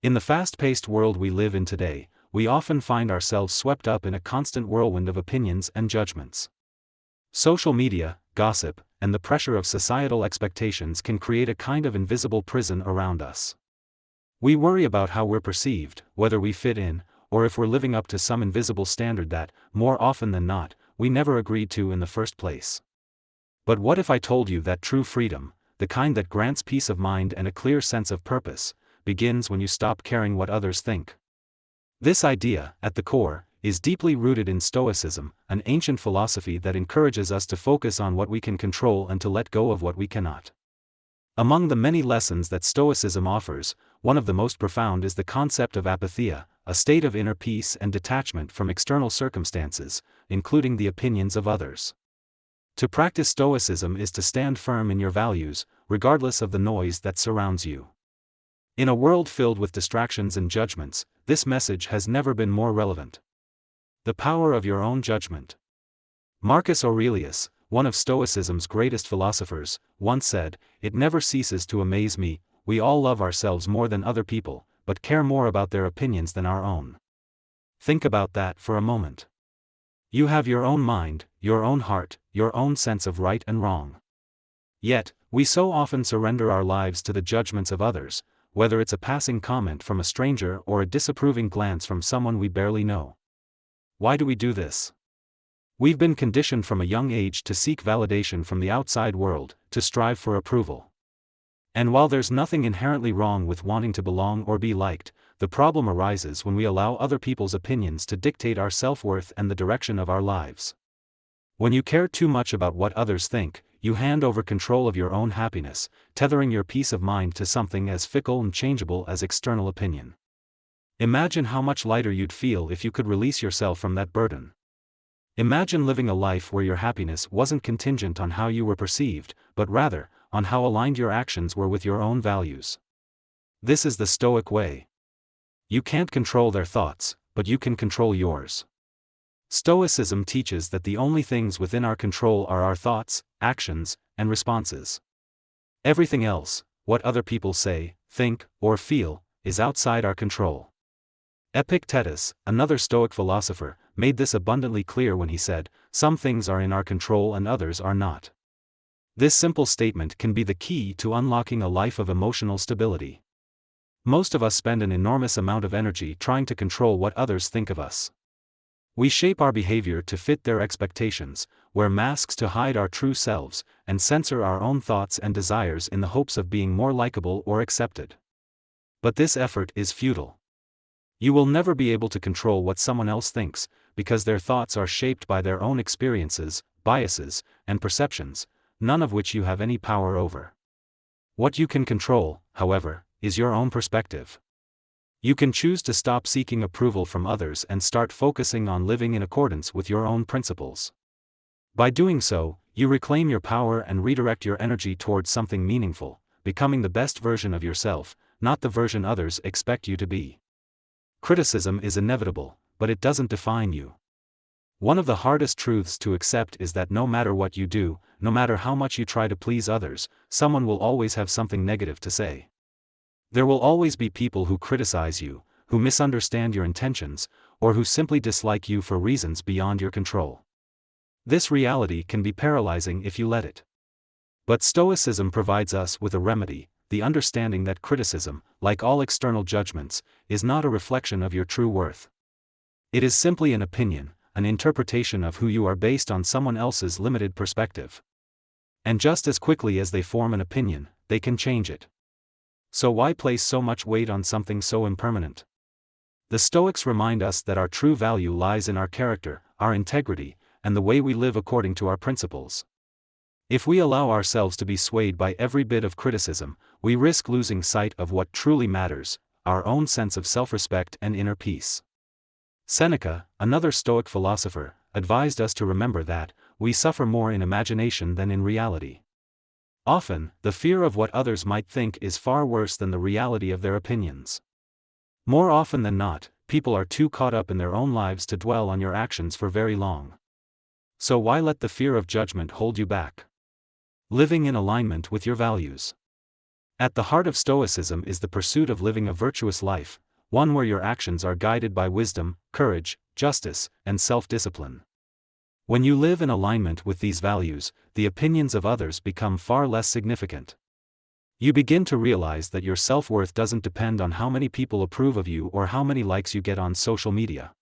In the fast-paced world we live in today, we often find ourselves swept up in a constant whirlwind of opinions and judgments. Social media, gossip, and the pressure of societal expectations can create a kind of invisible prison around us. We worry about how we're perceived, whether we fit in, or if we're living up to some invisible standard that, more often than not, we never agreed to in the first place. But what if I told you that true freedom, the kind that grants peace of mind and a clear sense of purpose, begins when you stop caring what others think? This idea, at the core, is deeply rooted in Stoicism, an ancient philosophy that encourages us to focus on what we can control and to let go of what we cannot. Among the many lessons that Stoicism offers, one of the most profound is the concept of apatheia, a state of inner peace and detachment from external circumstances, including the opinions of others. To practice Stoicism is to stand firm in your values, regardless of the noise that surrounds you. In a world filled with distractions and judgments, this message has never been more relevant. The power of your own judgment. Marcus Aurelius, one of Stoicism's greatest philosophers, once said, "It never ceases to amaze me, we all love ourselves more than other people, but care more about their opinions than our own." Think about that for a moment. You have your own mind, your own heart, your own sense of right and wrong. Yet, we so often surrender our lives to the judgments of others, whether it's a passing comment from a stranger or a disapproving glance from someone we barely know. Why do we do this? We've been conditioned from a young age to seek validation from the outside world, to strive for approval. And while there's nothing inherently wrong with wanting to belong or be liked, the problem arises when we allow other people's opinions to dictate our self-worth and the direction of our lives. When you care too much about what others think, you hand over control of your own happiness, tethering your peace of mind to something as fickle and changeable as external opinion. Imagine how much lighter you'd feel if you could release yourself from that burden. Imagine living a life where your happiness wasn't contingent on how you were perceived, but rather, on how aligned your actions were with your own values. This is the Stoic way. You can't control their thoughts, but you can control yours. Stoicism teaches that the only things within our control are our thoughts, actions, and responses. Everything else, what other people say, think, or feel, is outside our control. Epictetus, another Stoic philosopher, made this abundantly clear when he said, "Some things are in our control and others are not." This simple statement can be the key to unlocking a life of emotional stability. Most of us spend an enormous amount of energy trying to control what others think of us. We shape our behavior to fit their expectations, wear masks to hide our true selves, and censor our own thoughts and desires in the hopes of being more likable or accepted. But this effort is futile. You will never be able to control what someone else thinks, because their thoughts are shaped by their own experiences, biases, and perceptions, none of which you have any power over. What you can control, however, is your own perspective. You can choose to stop seeking approval from others and start focusing on living in accordance with your own principles. By doing so, you reclaim your power and redirect your energy towards something meaningful, becoming the best version of yourself, not the version others expect you to be. Criticism is inevitable, but it doesn't define you. One of the hardest truths to accept is that no matter what you do, no matter how much you try to please others, someone will always have something negative to say. There will always be people who criticize you, who misunderstand your intentions, or who simply dislike you for reasons beyond your control. This reality can be paralyzing if you let it. But Stoicism provides us with a remedy, the understanding that criticism, like all external judgments, is not a reflection of your true worth. It is simply an opinion, an interpretation of who you are based on someone else's limited perspective. And just as quickly as they form an opinion, they can change it. So why place so much weight on something so impermanent? The Stoics remind us that our true value lies in our character, our integrity, and the way we live according to our principles. If we allow ourselves to be swayed by every bit of criticism, we risk losing sight of what truly matters, our own sense of self-respect and inner peace. Seneca, another Stoic philosopher, advised us to remember that we suffer more in imagination than in reality. Often, the fear of what others might think is far worse than the reality of their opinions. More often than not, people are too caught up in their own lives to dwell on your actions for very long. So why let the fear of judgment hold you back? Living in alignment with your values. At the heart of Stoicism is the pursuit of living a virtuous life, one where your actions are guided by wisdom, courage, justice, and self-discipline. When you live in alignment with these values, the opinions of others become far less significant. You begin to realize that your self-worth doesn't depend on how many people approve of you or how many likes you get on social media.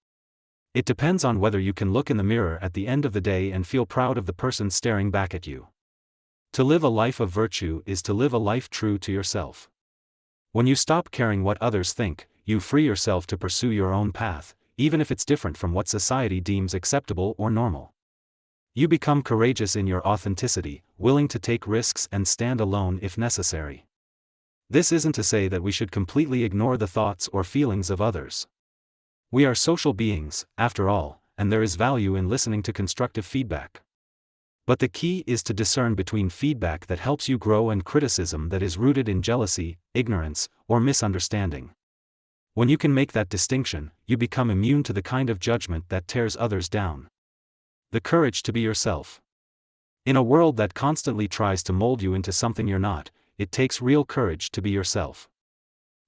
It depends on whether you can look in the mirror at the end of the day and feel proud of the person staring back at you. To live a life of virtue is to live a life true to yourself. When you stop caring what others think, you free yourself to pursue your own path, even if it's different from what society deems acceptable or normal. You become courageous in your authenticity, willing to take risks and stand alone if necessary. This isn't to say that we should completely ignore the thoughts or feelings of others. We are social beings, after all, and there is value in listening to constructive feedback. But the key is to discern between feedback that helps you grow and criticism that is rooted in jealousy, ignorance, or misunderstanding. When you can make that distinction, you become immune to the kind of judgment that tears others down. The courage to be yourself. In a world that constantly tries to mold you into something you're not, it takes real courage to be yourself.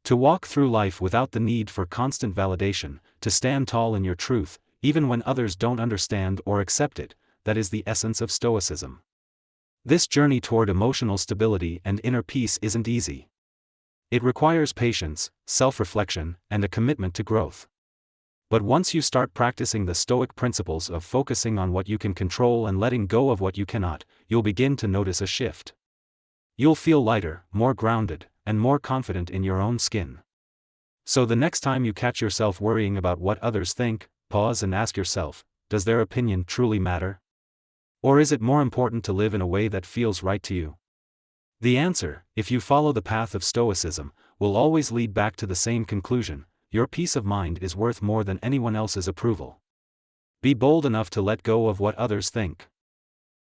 To walk through life without the need for constant validation, to stand tall in your truth, even when others don't understand or accept it, that is the essence of Stoicism. This journey toward emotional stability and inner peace isn't easy. It requires patience, self-reflection, and a commitment to growth. But once you start practicing the Stoic principles of focusing on what you can control and letting go of what you cannot, you'll begin to notice a shift. You'll feel lighter, more grounded, and more confident in your own skin. So the next time you catch yourself worrying about what others think, pause and ask yourself, does their opinion truly matter? Or is it more important to live in a way that feels right to you? The answer, if you follow the path of Stoicism, will always lead back to the same conclusion: your peace of mind is worth more than anyone else's approval. Be bold enough to let go of what others think.